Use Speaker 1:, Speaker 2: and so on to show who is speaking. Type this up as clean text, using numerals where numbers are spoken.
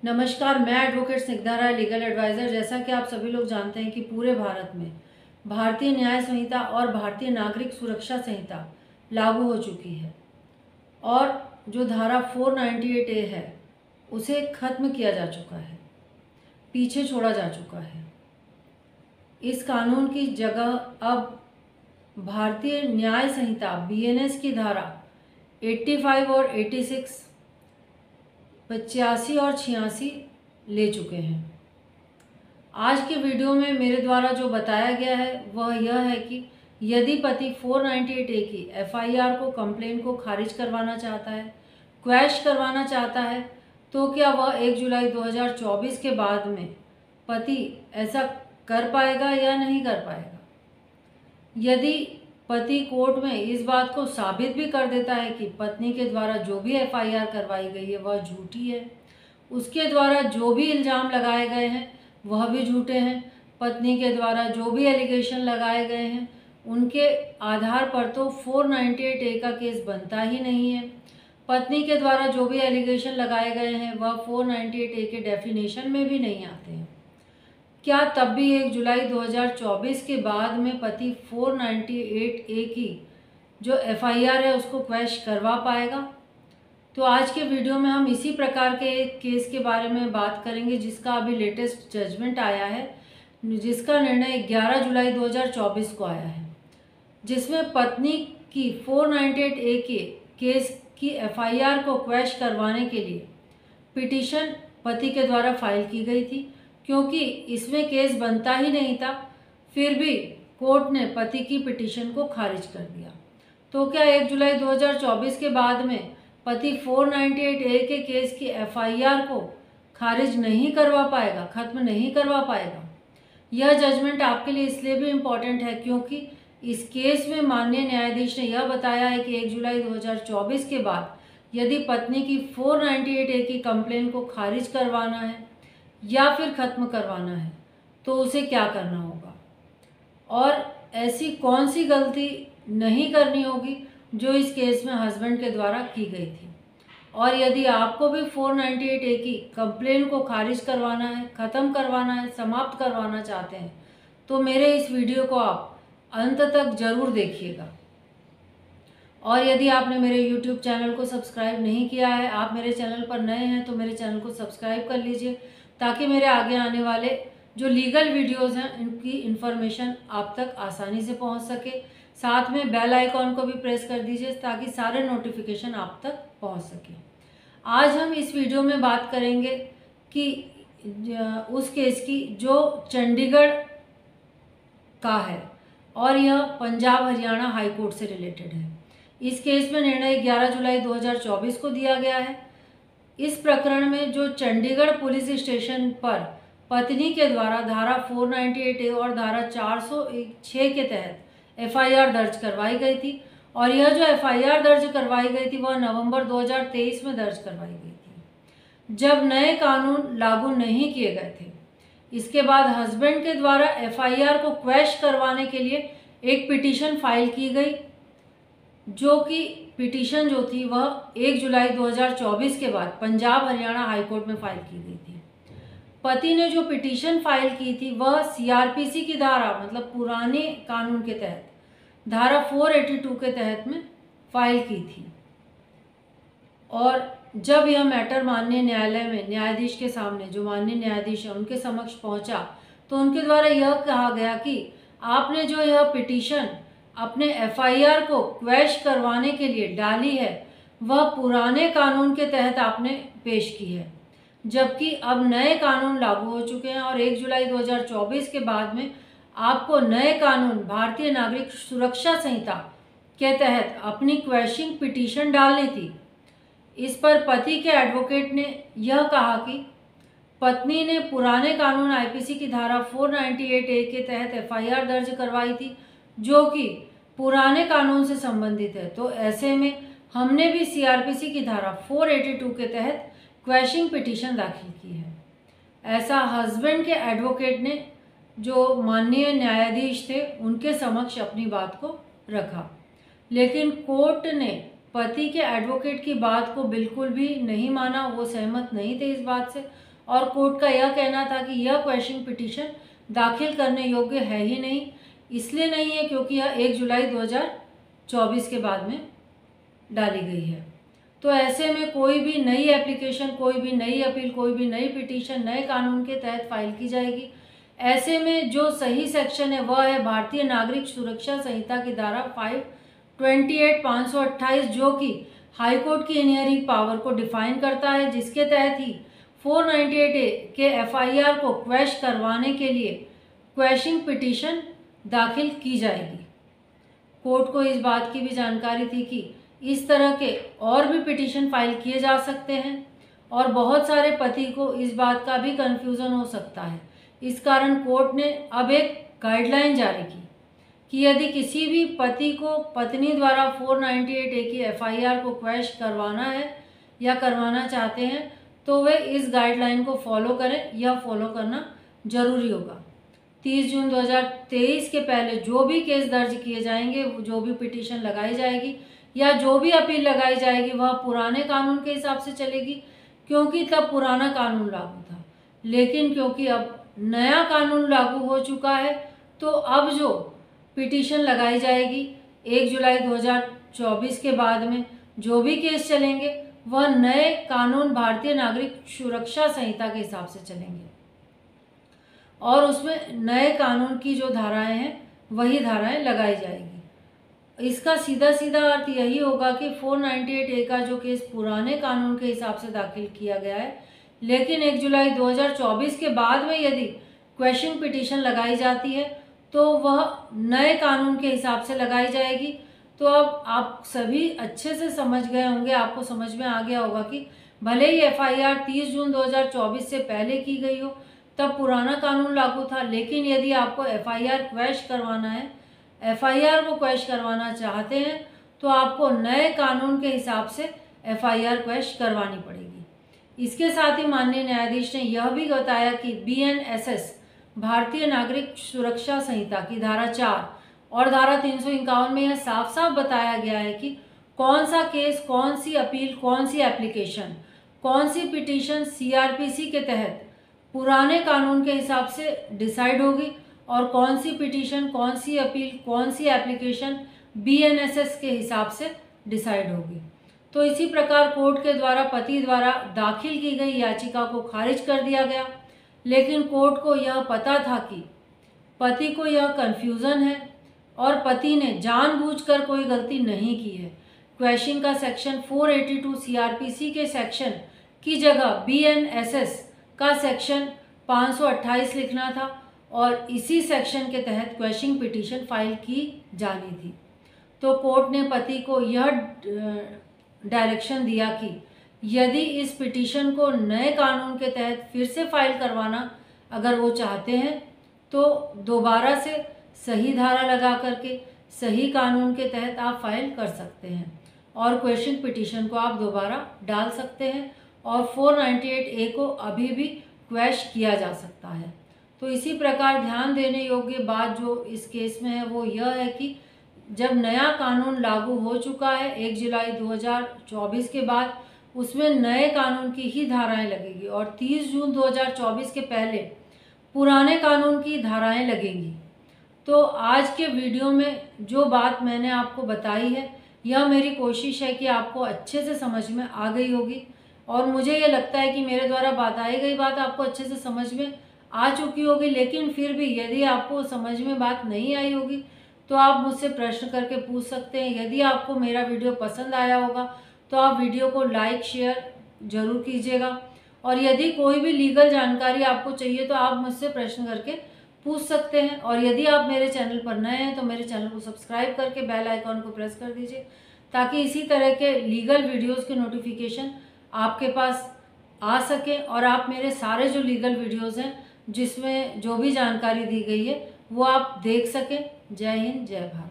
Speaker 1: नमस्कार, मैं एडवोकेट स्निग्धा राय, legal adviser. जैसा कि आप सभी लोग जानते हैं कि पूरे भारत में भारतीय न्याय संहिता और भारतीय नागरिक सुरक्षा संहिता लागू हो चुकी है और जो धारा 498A है उसे खत्म किया जा चुका है, पीछे छोड़ा जा चुका है। इस कानून की जगह अब भारतीय न्याय संहिता BNS की धारा 85 और 86, 85 और 86 ले चुके हैं। आज के वीडियो में मेरे द्वारा जो बताया गया है वह यह है कि यदि पति 498A की FIR को कंप्लेंट को खारिज करवाना चाहता है, क्वैश करवाना चाहता है, तो क्या वह 1 जुलाई 2024 के बाद में पति ऐसा कर पाएगा या नहीं कर पाएगा। यदि पति कोर्ट में इस बात को साबित भी कर देता है कि पत्नी के द्वारा जो भी FIR करवाई गई है वह झूठी है, उसके द्वारा जो भी इल्ज़ाम लगाए गए हैं वह भी झूठे हैं, पत्नी के द्वारा जो भी एलिगेशन लगाए गए हैं उनके आधार पर तो 498A का केस बनता ही नहीं है। पत्नी के द्वारा जो भी एलिगेशन लगाए गए हैं वह 498A के डेफिनेशन में भी नहीं आते हैं। क्या तब भी 1 जुलाई 2024 के बाद में पति 498A की जो FIR है उसको क्वैश करवा पाएगा? तो आज के वीडियो में हम इसी प्रकार के एक केस के बारे में बात करेंगे जिसका अभी लेटेस्ट जजमेंट आया है, जिसका निर्णय 11 जुलाई 2024 को आया है, जिसमें पत्नी की 498A के केस की FIR को क्वैश करवाने के लिए पिटीशन पति के द्वारा फाइल की गई थी। क्योंकि इसमें केस बनता ही नहीं था, फिर भी कोर्ट ने पति की पिटीशन को खारिज कर दिया। तो क्या 1 जुलाई 2024 के बाद में पति 498A के केस की FIR को खारिज नहीं करवा पाएगा, खत्म नहीं करवा पाएगा? यह जजमेंट आपके लिए इसलिए भी इम्पॉर्टेंट है क्योंकि इस केस में माननीय न्यायाधीश ने यह बताया है कि 1 जुलाई 2024 के बाद यदि पत्नी की 498A की कंप्लेंट को खारिज करवाना है या फिर ख़त्म करवाना है तो उसे क्या करना होगा और ऐसी कौन सी गलती नहीं करनी होगी जो इस केस में हस्बैंड के द्वारा की गई थी। और यदि आपको भी 498A की कंप्लेंट को खारिज करवाना है, ख़त्म करवाना है, समाप्त करवाना चाहते हैं तो मेरे इस वीडियो को आप अंत तक ज़रूर देखिएगा। और यदि आपने मेरे YouTube चैनल को सब्सक्राइब नहीं किया है, आप मेरे चैनल पर नए हैं तो मेरे चैनल को सब्सक्राइब कर लीजिए ताकि मेरे आगे आने वाले जो लीगल वीडियोस हैं इनकी इन्फॉर्मेशन आप तक आसानी से पहुंच सके। साथ में बेल आइकॉन को भी प्रेस कर दीजिए ताकि सारे नोटिफिकेशन आप तक पहुंच सके। आज हम इस वीडियो में बात करेंगे कि उस केस की जो चंडीगढ़ का है और यह पंजाब हरियाणा हाई कोर्ट से रिलेटेड है। इस केस में निर्णय 11 जुलाई 2024 को दिया गया है। इस प्रकरण में जो चंडीगढ़ पुलिस स्टेशन पर पत्नी के द्वारा धारा 498A और धारा 406 के तहत FIR दर्ज करवाई गई थी और यह जो FIR दर्ज करवाई गई थी वह नवंबर 2023 में दर्ज करवाई गई थी, जब नए कानून लागू नहीं किए गए थे। इसके बाद हस्बैंड के द्वारा FIR को क्वैश करवाने के लिए एक पिटीशन फाइल की गई, जो कि पिटीशन जो थी वह 1 जुलाई 2024 के बाद पंजाब हरियाणा हाई कोर्ट में फाइल की गई थी। पति ने जो पिटीशन फाइल की थी वह CRPC की धारा मतलब पुराने कानून के तहत धारा 482 के तहत में फाइल की थी। और जब यह मैटर माननीय न्यायालय में न्यायाधीश के सामने, जो माननीय न्यायाधीश है उनके समक्ष पहुंचा, तो उनके द्वारा यह कहा गया कि आपने जो यह पिटीशन अपने FIR को क्वैश करवाने के लिए डाली है वह पुराने कानून के तहत आपने पेश की है, जबकि अब नए कानून लागू हो चुके हैं और 1 जुलाई 2024 के बाद में आपको नए कानून भारतीय नागरिक सुरक्षा संहिता के तहत अपनी क्वैशिंग पिटीशन डालनी थी। इस पर पति के एडवोकेट ने यह कहा कि पत्नी ने पुराने कानून IPC की धारा 498A के तहत FIR दर्ज करवाई थी जो कि पुराने कानून से संबंधित है, तो ऐसे में हमने भी CRPC की धारा 482 के तहत क्वैशिंग पिटीशन दाखिल की है। ऐसा हस्बैंड के एडवोकेट ने, जो माननीय न्यायाधीश थे, उनके समक्ष अपनी बात को रखा, लेकिन कोर्ट ने पति के एडवोकेट की बात को बिल्कुल भी नहीं माना। वो सहमत नहीं थे इस बात से। और कोर्ट का यह कहना था कि यह क्वेशिंग पिटीशन दाखिल करने योग्य है ही नहीं। इसलिए नहीं है क्योंकि यह 1 जुलाई 2024 के बाद में डाली गई है। तो ऐसे में कोई भी नई एप्लीकेशन, कोई भी नई अपील, कोई भी नई पिटीशन नए कानून के तहत फाइल की जाएगी। ऐसे में जो सही सेक्शन है वह है भारतीय नागरिक सुरक्षा संहिता की धारा 528 जो कि हाईकोर्ट की इनहेरिंग पावर को डिफाइन करता है, जिसके तहत ही 498A के FIR को क्वैश करवाने के लिए क्वैशिंग पिटीशन दाखिल की जाएगी। कोर्ट को इस बात की भी जानकारी थी कि इस तरह के और भी पिटीशन फाइल किए जा सकते हैं और बहुत सारे पति को इस बात का भी कन्फ्यूज़न हो सकता है। इस कारण कोर्ट ने अब एक गाइडलाइन जारी की कि यदि किसी भी पति को पत्नी द्वारा 498A की FIR को क्वैश करवाना है या करवाना चाहते हैं तो वे इस गाइडलाइन को फॉलो करें या फॉलो करना जरूरी होगा। 30 जून 2023 के पहले जो भी केस दर्ज किए जाएंगे, जो भी पिटीशन लगाई जाएगी या जो भी अपील लगाई जाएगी वह पुराने कानून के हिसाब से चलेगी, क्योंकि तब पुराना कानून लागू था। लेकिन क्योंकि अब नया कानून लागू हो चुका है तो अब जो पिटीशन लगाई जाएगी 1 जुलाई 2024 के बाद में जो भी केस चलेंगे वह नए कानून भारतीय नागरिक सुरक्षा संहिता के हिसाब से चलेंगे और उसमें नए कानून की जो धाराएं हैं वही धाराएं लगाई जाएगी। इसका सीधा सीधा अर्थ यही होगा कि 498A का जो केस पुराने कानून के हिसाब से दाखिल किया गया है, लेकिन 1 जुलाई 2024 के बाद में यदि क्वेश्चन पिटीशन लगाई जाती है तो वह नए कानून के हिसाब से लगाई जाएगी। तो अब आप सभी अच्छे से समझ गए होंगे, आपको समझ में आ गया होगा कि भले ही FIR 30 जून 2024 से पहले की गई हो, तब पुराना कानून लागू था, लेकिन यदि आपको FIR क्वैश करवाना है, FIR को क्वैश करवाना चाहते हैं तो आपको नए कानून के हिसाब से FIR क्वैश करवानी पड़ेगी। इसके साथ ही माननीय न्यायाधीश ने यह भी बताया कि BNSS भारतीय नागरिक सुरक्षा संहिता की धारा 4 और धारा 351 में यह साफ साफ बताया गया है कि कौन सा केस, कौन सी अपील, कौन सी एप्लीकेशन, कौन सी पिटीशन CRPC के तहत पुराने कानून के हिसाब से डिसाइड होगी और कौन सी पिटीशन, कौन सी अपील, कौन सी एप्लीकेशन BNSS के हिसाब से डिसाइड होगी। तो इसी प्रकार कोर्ट के द्वारा पति द्वारा दाखिल की गई याचिका को खारिज कर दिया गया, लेकिन कोर्ट को यह पता था कि पति को यह कन्फ्यूज़न है और पति ने जानबूझकर कोई गलती नहीं की है। क्वैशिंग का सेक्शन 482 CRPC के सेक्शन की जगह BNSS का सेक्शन 528 लिखना था और इसी सेक्शन के तहत क्वैशिंग पिटीशन फाइल की जानी थी। तो कोर्ट ने पति को यह डायरेक्शन दिया कि यदि इस पिटीशन को नए कानून के तहत फिर से फाइल करवाना अगर वो चाहते हैं तो दोबारा से सही धारा लगा करके सही कानून के तहत आप फाइल कर सकते हैं और क्वेश्चन पिटीशन को आप दोबारा डाल सकते हैं और 498A को अभी भी क्वैश किया जा सकता है। तो इसी प्रकार ध्यान देने योग्य बात जो इस केस में है वो यह है कि जब नया कानून लागू हो चुका है 1 जुलाई 2024 के बाद, उसमें नए कानून की ही धाराएं लगेगी और 30 जून 2024 के पहले पुराने कानून की धाराएं लगेंगी। तो आज के वीडियो में जो बात मैंने आपको बताई है यह मेरी कोशिश है कि आपको अच्छे से समझ में आ गई होगी और मुझे ये लगता है कि मेरे द्वारा बताई गई बात आपको अच्छे से समझ में आ चुकी होगी। लेकिन फिर भी यदि आपको समझ में बात नहीं आई होगी तो आप मुझसे प्रश्न करके पूछ सकते हैं। यदि आपको मेरा वीडियो पसंद आया होगा तो आप वीडियो को लाइक शेयर ज़रूर कीजिएगा और यदि कोई भी लीगल जानकारी आपको चाहिए तो आप मुझसे प्रश्न करके पूछ सकते हैं। और यदि आप मेरे चैनल पर नए हैं तो मेरे चैनल को सब्सक्राइब करके बेल आइकॉन को प्रेस कर दीजिए ताकि इसी तरह के लीगल वीडियोस के नोटिफिकेशन आपके पास आ सके और आप मेरे सारे जो लीगल वीडियोस हैं जिसमें जो भी जानकारी दी गई है वो आप देख सकें। जय हिंद, जय भारत।